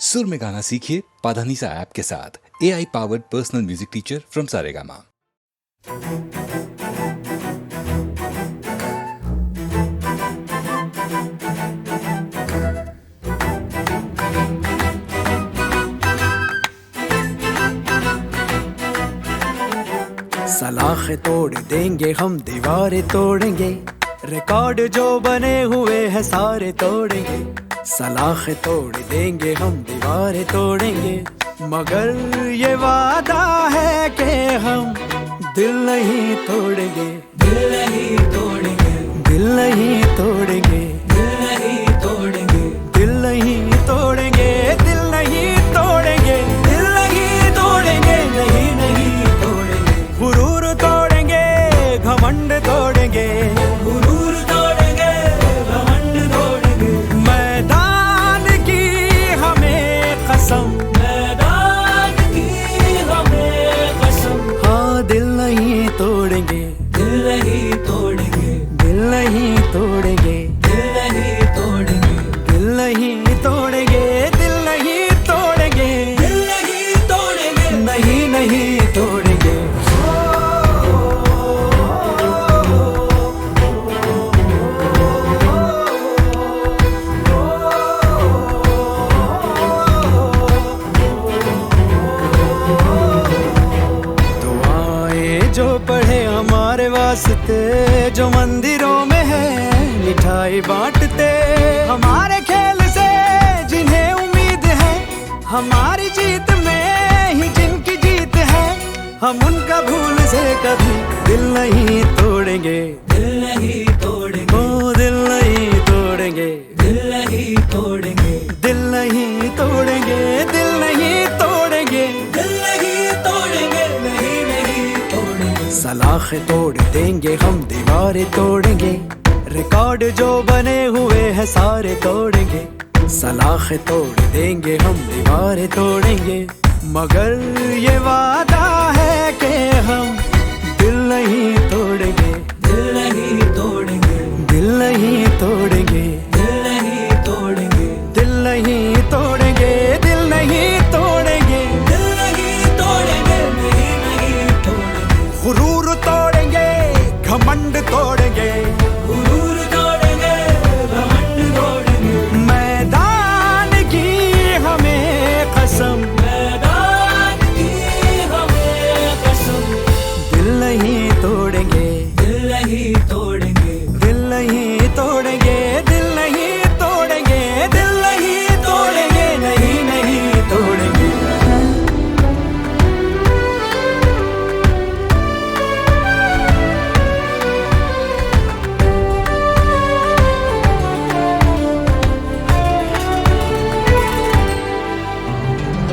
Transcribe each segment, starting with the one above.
सुर में गाना सीखिए पाधानीसा ऐप के साथ। AI powered personal music teacher from Saregama. सलाखें तोड़ देंगे हम, दीवारें तोड़ेंगे, रिकॉर्ड जो बने हुए हैं सारे तोड़ेंगे। सलाखें तोड़ देंगे हम, दीवारें तोड़ेंगे, मगर ये वादा है कि हम दिल नहीं तोड़ेंगे, दिल नहीं तोड़ेंगे, दिल नहीं तोड़ेंगे, दिल नहीं तोड़ेंगे, दिल नहीं तोड़ेंगे, दिल नहीं तोड़ेंगे, दिल नहीं तोड़ेंगे, नहीं नहीं तोड़ेंगे। गुरूर तोड़ेंगे, घमंड तोड़ेंगे, गुरूर तोड़ेंगे, घमंड तोड़ेंगे। मैदान की हमें कसम, मैदान की हमें कसम। हाँ दिल नहीं तोड़ेंगे, दिल नहीं तोड़ेंगे, दिल नहीं तोड़ेंगे, दिल नहीं तोड़ेंगे, दिल नहीं तोड़ेंगे, दिल नहीं तोड़ेंगे, दिल नहीं तोड़ेंगे, नहीं नहीं तोड़ेंगे। जो पढ़े हमारे वास्ते, जो मंदिरों में है मिठाई बांटते, हमारे खेल से जिन्हें उम्मीद है, हमारी जीत में ही जिनकी जीत है, हम उनका भूल से कभी दिल नहीं तोड़ेंगे, दिल नहीं तोड़ेंगे, ओ दिल नहीं तोड़ेंगे, दिल नहीं तोड़ेंगे, दिल नहीं तोड़ेंगे, दिल नहीं तोड़ेंगे, दिल नहीं तोड़ेंगे, नहीं नहीं तोड़ेंगे। सलाखें तोड़ देंगे हम, दीवारें तोड़ेंगे, रिकॉर्ड जो बने हुए हैं सारे तोड़ेंगे। सलाखें तोड़ देंगे हम, दीवारें तोड़ेंगे, मगर ये वादा है कि हम दिल नहीं तोड़ेंगे, दिल नहीं तोड़ेंगे, दिल नहीं तोड़ेंगे, दिल नहीं तोड़ेंगे, दिल नहीं तोड़ेंगे, दिल नहीं तोड़ेंगे, दिल नहीं तोड़ेंगे, नहीं नहीं तोड़ेंगे। गुरूर तोड़ेंगे, घमंड तोड़ेंगे, गुरूर तोड़ेंगे, घमंड तोड़ेंगे। मैदान की हमें कसम, मैदान की हमें कसम। दिल नहीं तोड़ेंगे, दिल नहीं तोड़ेंगे, दिल नहीं तोड़ेंगे, दिल नहीं तोड़ेंगे, दिल नहीं तोड़ेंगे, नहीं नहीं तोड़ेंगे।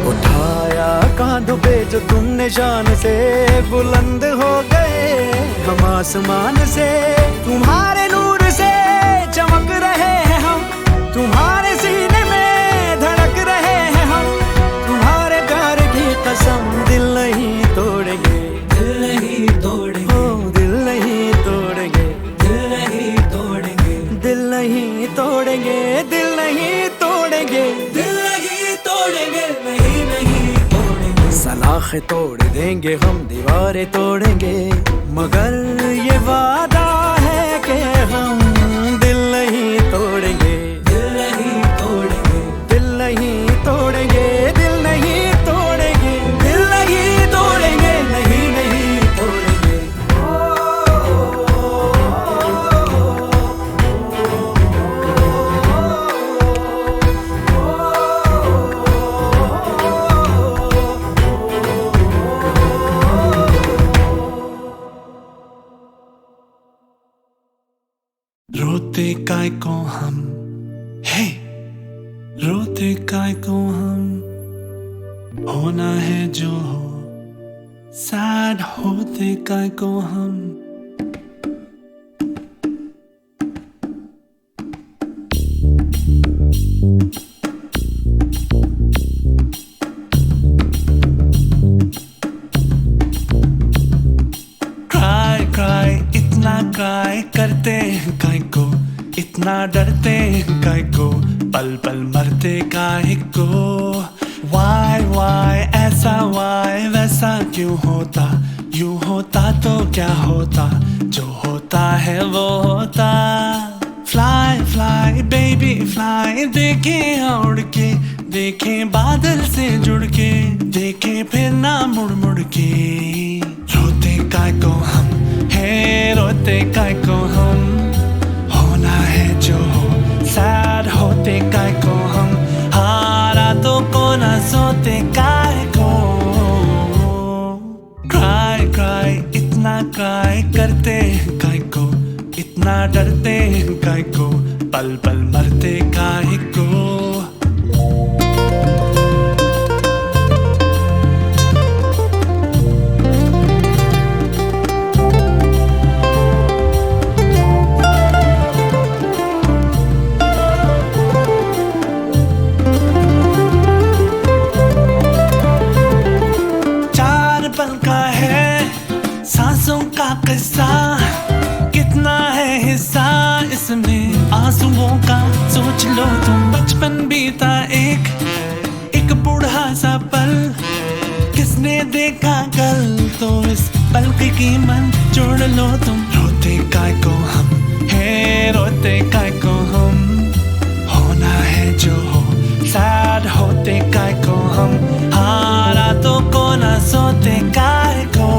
उठाया कांधों पे जो तुमने शान से, बुलंद हो गए हम आसमान से, तुम्हारे नूर से चमक रहे हैं हम, तुम्हारे सीने में धड़क रहे हैं हम, तुम्हारे प्यार की कसम दिल नहीं तोड़ेंगे, दिल नहीं तोड़ेंगे, ओ दिल नहीं तोड़ेंगे, दिल नहीं तोड़ेंगे, दिल नहीं तोड़ेंगे, दिल नहीं तोड़ेंगे, दिल नहीं तोड़ेंगे, नहीं नहीं तोड़ेंगे। सलाखें तोड़ देंगे हम, दीवारें तोड़ेंगे, मगर ये वादा है कि हम दिल नहीं तोड़ेंगे, दिल नहीं तोड़ेंगे, दिल नहीं तोड़ेंगे, दिल नहीं तोड़ेंगे, दिल नहीं तोड़ेंगे, नहीं नहीं तोड़ेंगे। रोते काय को हम, हे रोते काय को हम, होना है जो हो, सैड होते काय को हम। क्राई क्राई इतना क्राई करते हैं काय को, इतना डरते हैं काय को, पल पल पल मरते काहे को। वाई ऐसा वाई वैसा क्यों होता, यूं होता तो क्या होता, जो होता है वो होता। फ्लाई फ्लाई बेबी फ्लाई, देखे उड़ के, देखे बादल से जुड़ के, देखे फिर ना मुड़ मुड़ के। रोते काय को हम है, रोते काय को हम, होना है जो हो, सैड होते काय को हम, हारा तो को ना सोते काय को। क्राई क्राई इतना क्राई करते हैं काय को, इतना डरते हैं काय को, पल पल मरते काय को। सांसों का किस्सा कितना है हिस्सा इसमें आंसुओं का, सोच लो तुम। बचपन बीता एक बूढ़ा सा पल, किसने देखा कल, तो इस पल की कीमत जोड़ लो तुम। रोते काय को हम है, रोते काय को हम, होना है जो हो, सैड होते काय को हम, हारा तो को ना सोते काय को।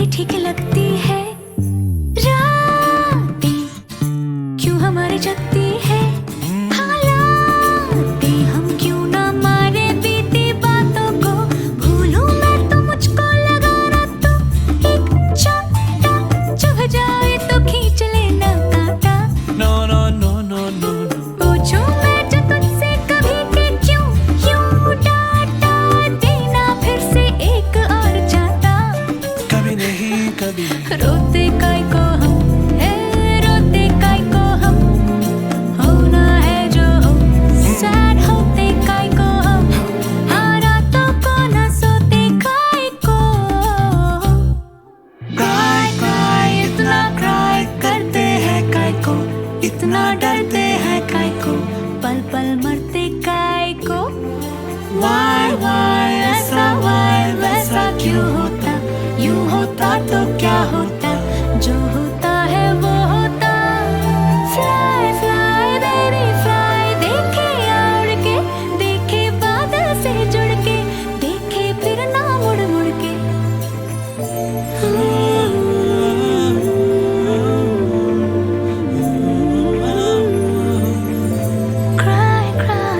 ठीक लगती है रातें, क्यों हमारी जगती है हालातें, हम क्यों ना मारे बीती बातों को, भूलूं मैं तो मुझको लगा ना तो एक चाटा, चुभ जाए तो खींच लेना कांटा। No no no no no no, पूछूं मैं जो तुझसे कभी कि क्यों यूं डांटा देना, फिर से एक और जाता। कभी नहीं कभी। रोते काय को हम है, रोते काय को हम, होना है जो हो, सैड होते काय को हम, हारा तो को ना सोते काय को। क्राई क्राई इतना क्राई करते हैं काय को, इतना डरते हैं काय को, पल पल मरते काय को। वाई ऐसा वाई वैसा क्यों होता, यूं होता तो क्या होता, जो होता है वो होता। फ्लाई फ्लाई बेबी फ्लाई, देखे उड़ के, देखे बादल से जुड़ के, देखे फिर ना मुड़ मुड़ के। क्राई क्राई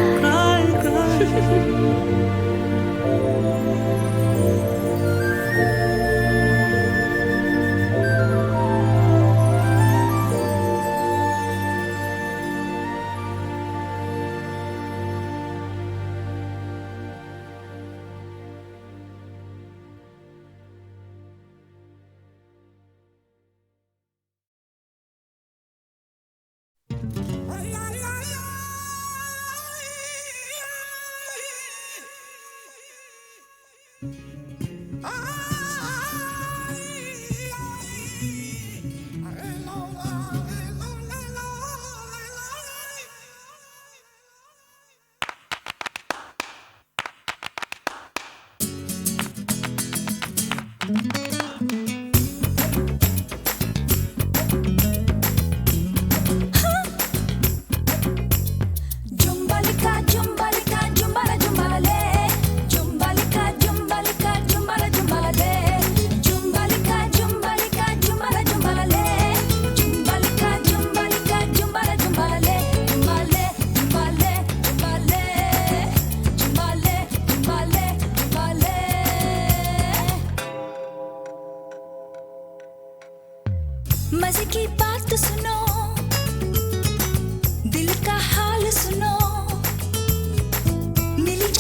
मजे की बात सुनो, दिल का हाल सुनो, मिली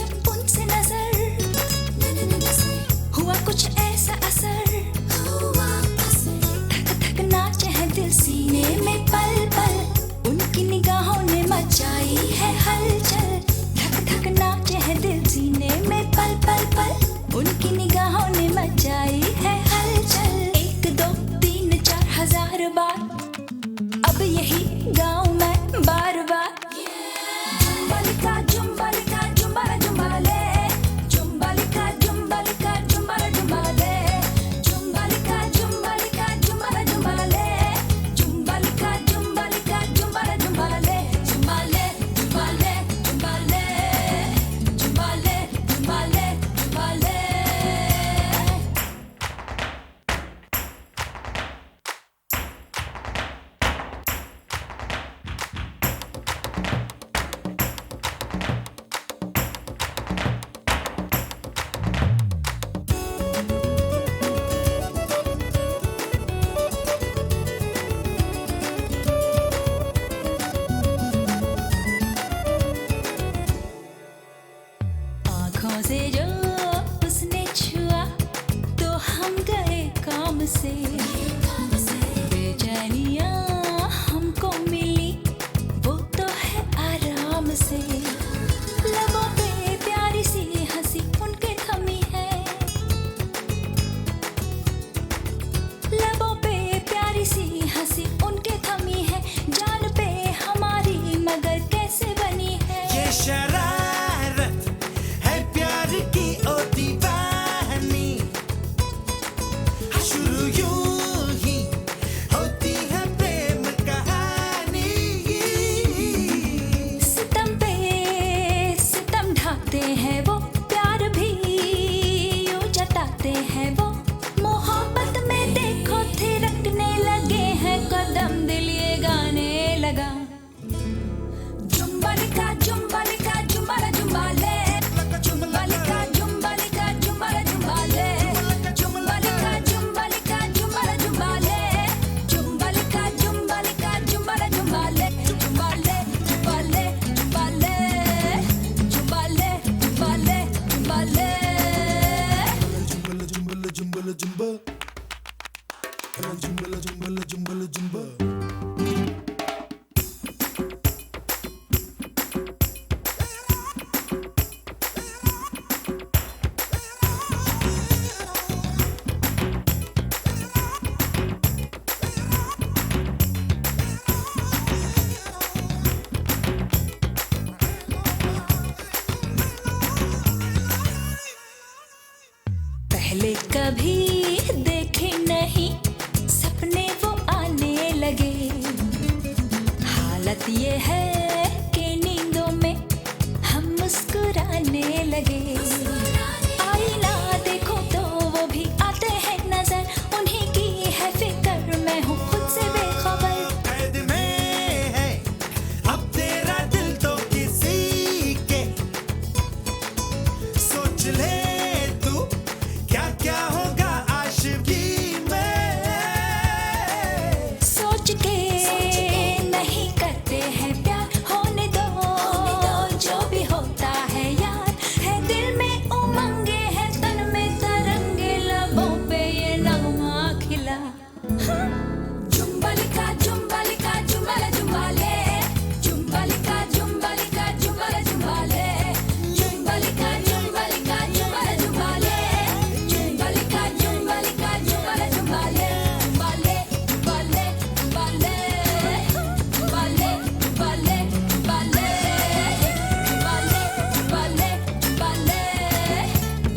से बेचैनियाँ हमको मिली, वो तो है आराम से। लबों पे प्यारी सी हंसी उनके थमी है, लबों पे प्यारी सी हंसी उनके थमी है। जान पे हमारी मगर कैसे बनी है। ये शरारत है प्यार की ओ दीवानी, शुरू यूं ही होती है प्रेम कहानी। सितम पे सितम ढाते हैं वो, प्यार भी यूं जताते हैं वो। मोहब्बत में देखो थिरकने लगे हैं कदम, दिल ये गाने लगा। जुम्बलिका जुम्बलिका जुम्बला जुम्बाले, जुम्बलिका जुम्बलिका जुम्बला जुम्बाले, जुम्बलिका जुम्बलिका जुम्बला जुम्बाले, जुम्बलिका जुम्बलिका जुम्बला जुम्बाले, जुम्बाले जुम्बाले जुम्बाले, जुम्बाले जुम्बाले जुम्बाले। पहले कभी देखे नहीं सपने वो आने लगे, हालत ये है कि नींदों में हम मुस्कुराने लगे। आईना देखो तो वो भी आते हैं नजर, उन्हीं की है फिक्र मैं हूँ खुद से बेखबर। कैद में है अब तेरा दिल तो किसी के, सोच ले तू क्या क्या होगा आशिकी में। सोच के नहीं करते हैं प्यार, होने दो जो भी होता है यार। है दिल में उमंगे है तन में तरंगे, लबों पे ये नगमा खिला। जुम्बलिका जुम्बलिका जुम्बला जुम्बाले, जुम्बलिका जुम्बलिका जुम्बला जुम्बाले, जुम्बलिका जुम्बलिका जुम्बला जुम्बाले, जुम्बलिका जुम्बलिका जुम्बला जुम्बाले, जुम्बाले जुम्बाले जुम्बाले, जुम्बाले जुम्बाले जुम्बाले, जुम्बाले जुम्बाले जुम्बाले,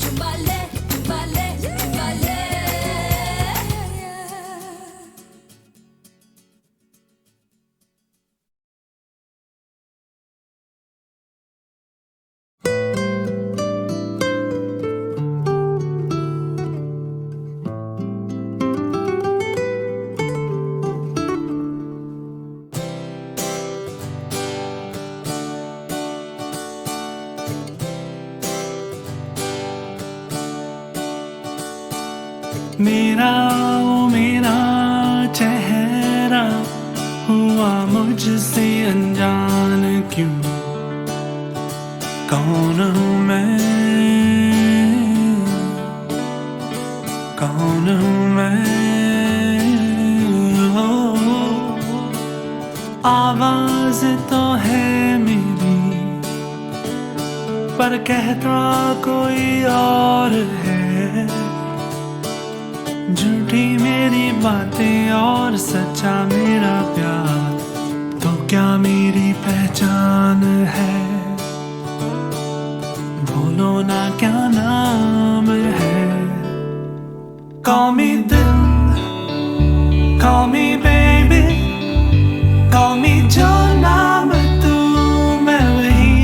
जुम्बाले जुम्बाले जुम्बाले। मेरा ओ मेरा चेहरा हुआ मुझसे अनजान क्यों। कौन हूँ मैं, कौन हूँ मैं। हो आवाज तो है मेरी, पर कहता कोई और है। झूठी मेरी बातें और सच्चा मेरा प्यार, तो क्या मेरी पहचान है। बोलो ना क्या नाम है। Call me दिल, call me baby, call me जो नाम तू मैं वही।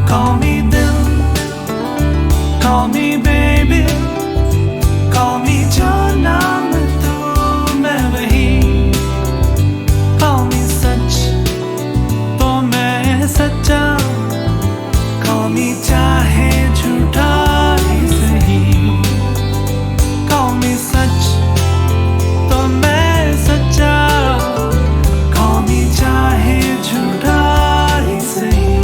Call me दिल, call me baby, call me जो नाम तू मैं वही। Call me सच तो मैं सच्चा, call me चाहे झूठा ही सही। Call me सच तो मैं सच्चा, call me चाहे झूठा ही सही।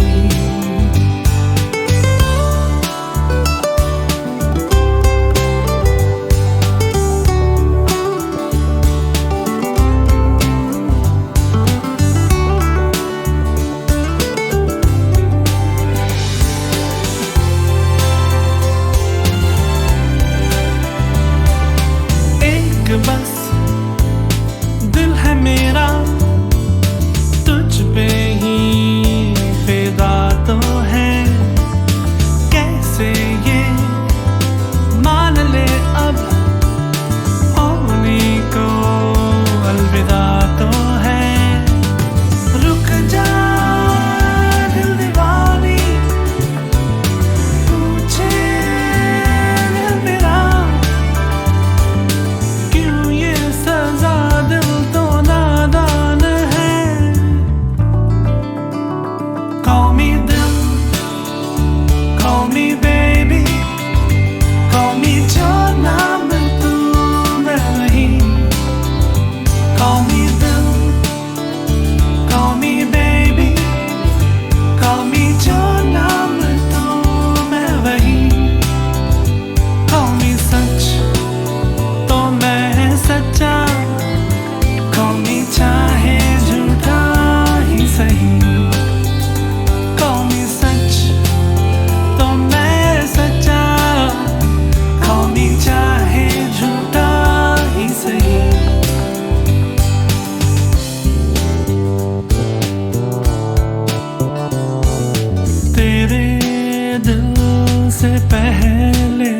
पहले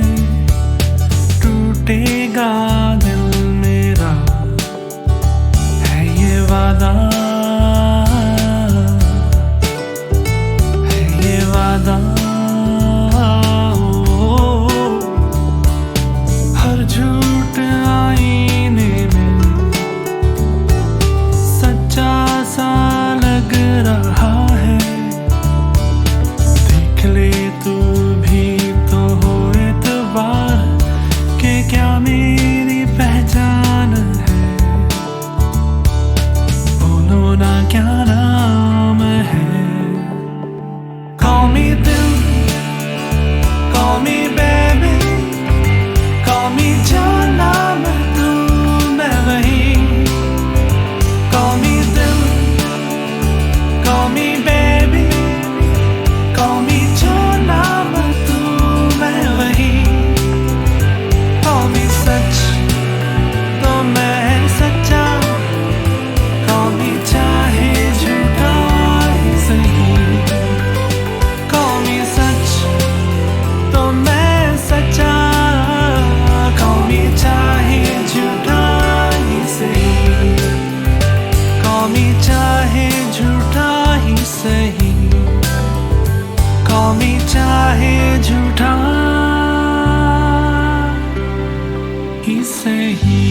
टूटेगा दिल मेरा, है ये वादा, है ये वादा। हर झूठ आईने में सच्चा सा लग रहा है, देख ले तू भी तो हो एतबार के क्या मेरी पहचान है, बोलो ना क्या नाम है। Call me दिल, call me baby, call me जाना मैं तू मैं वही। Call me दिल, call me baby, call me जाना मैं तू मैं वही। Call me सच तो मैं सच्चा, call me चाहे झूठा ही सही। Call me सच तो मैं सच्चा, call me चाहे झूठा ही सही। Call me चाहे झूठा ही सही, call me चाहे झूठा ही सही।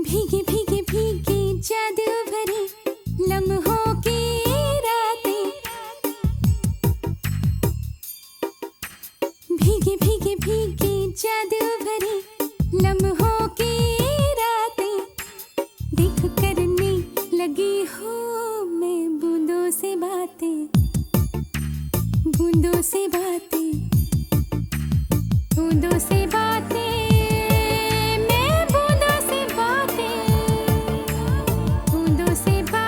भीगी भीगी भीगी जादू भरी लम्हों की रातें, भीगी भीगी भीगी जादू भरी लम्हों की रातें, देख करने लगी हूँ मैं बूंदों से बातें, बूंदों से बातें, बूंदों से बातें। मैं बूंदों से बातें, बूंदों से बातें।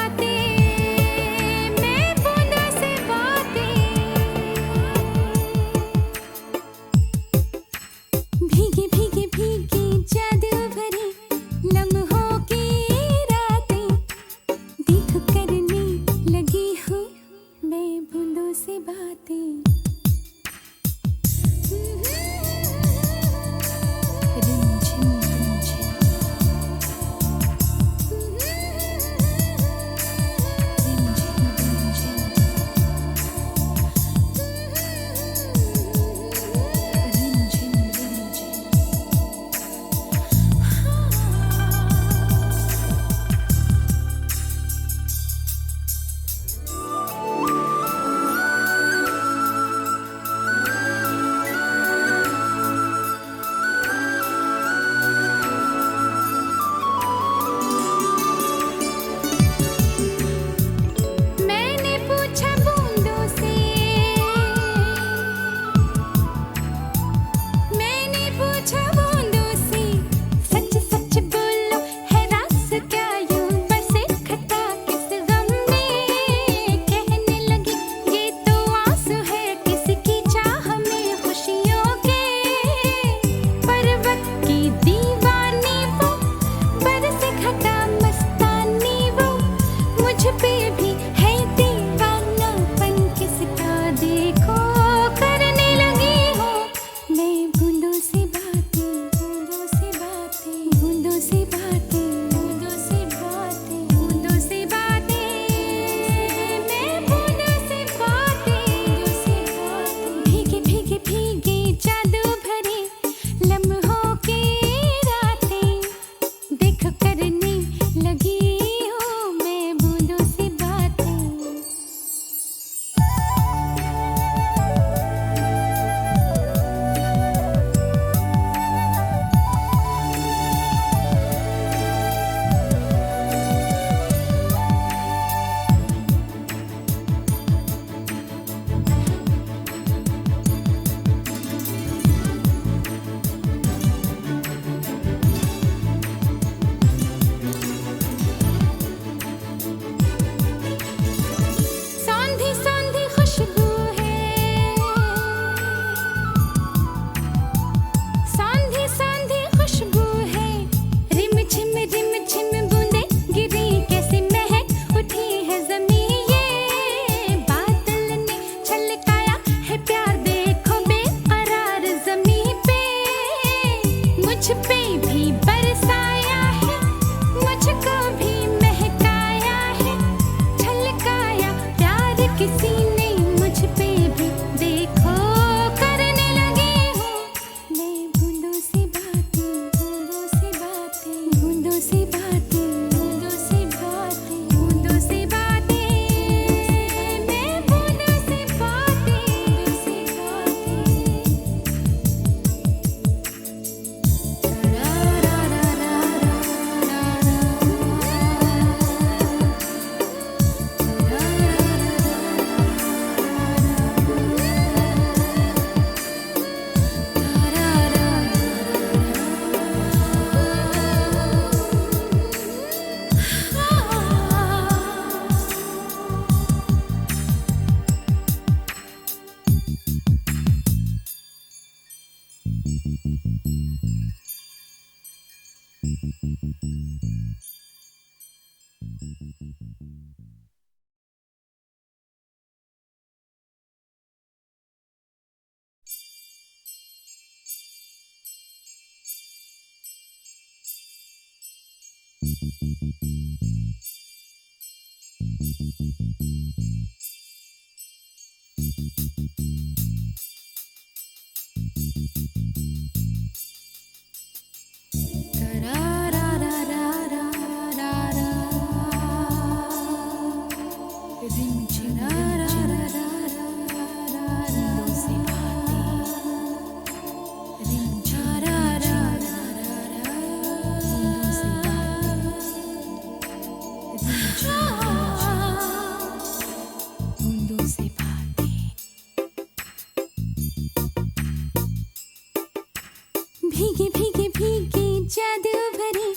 भीगे भीगे भीगे जादू भरी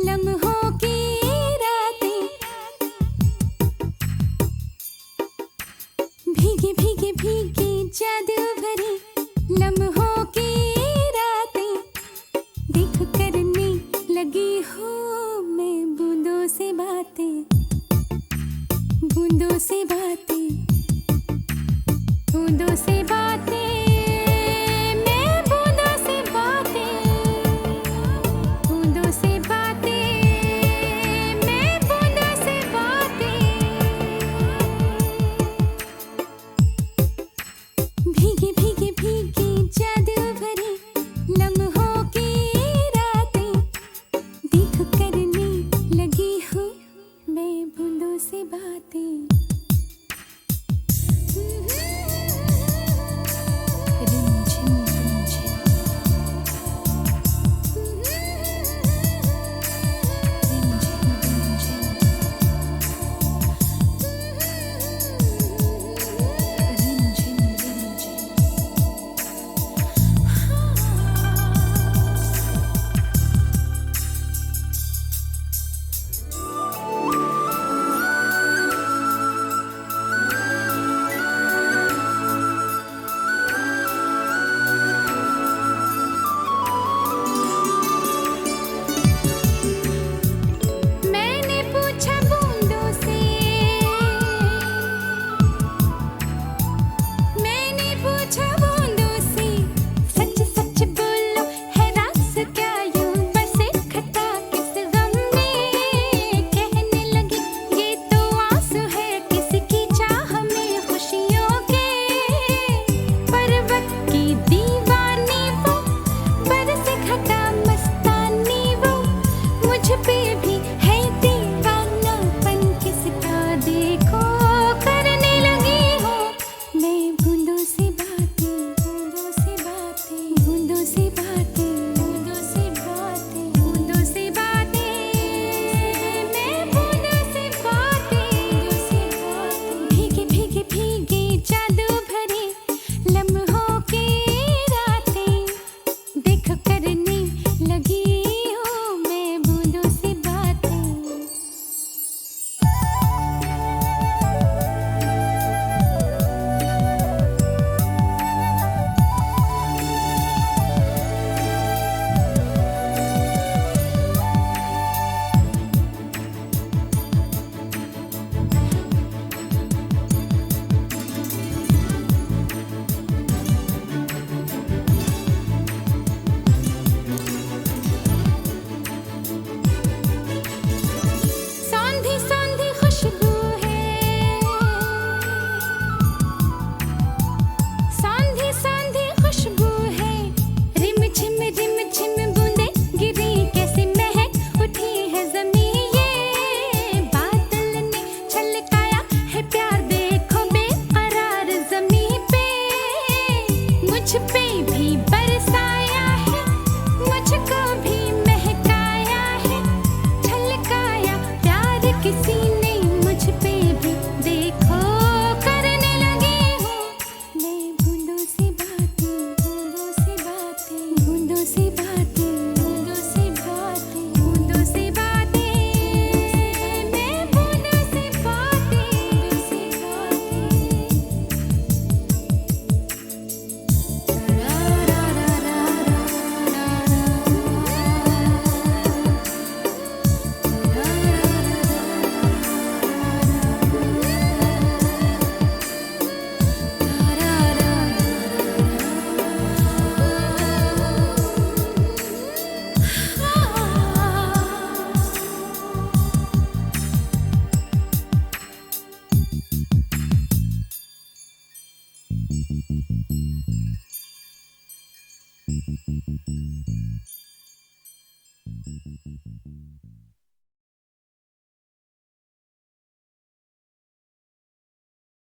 लम्हों की रातें, भीगे भीगे भीगे जादू भरी लम्हों की रातें, देख करने लगी हूँ मैं बूंदों से बातें, बूंदों से बातें, बूंदों से बातें।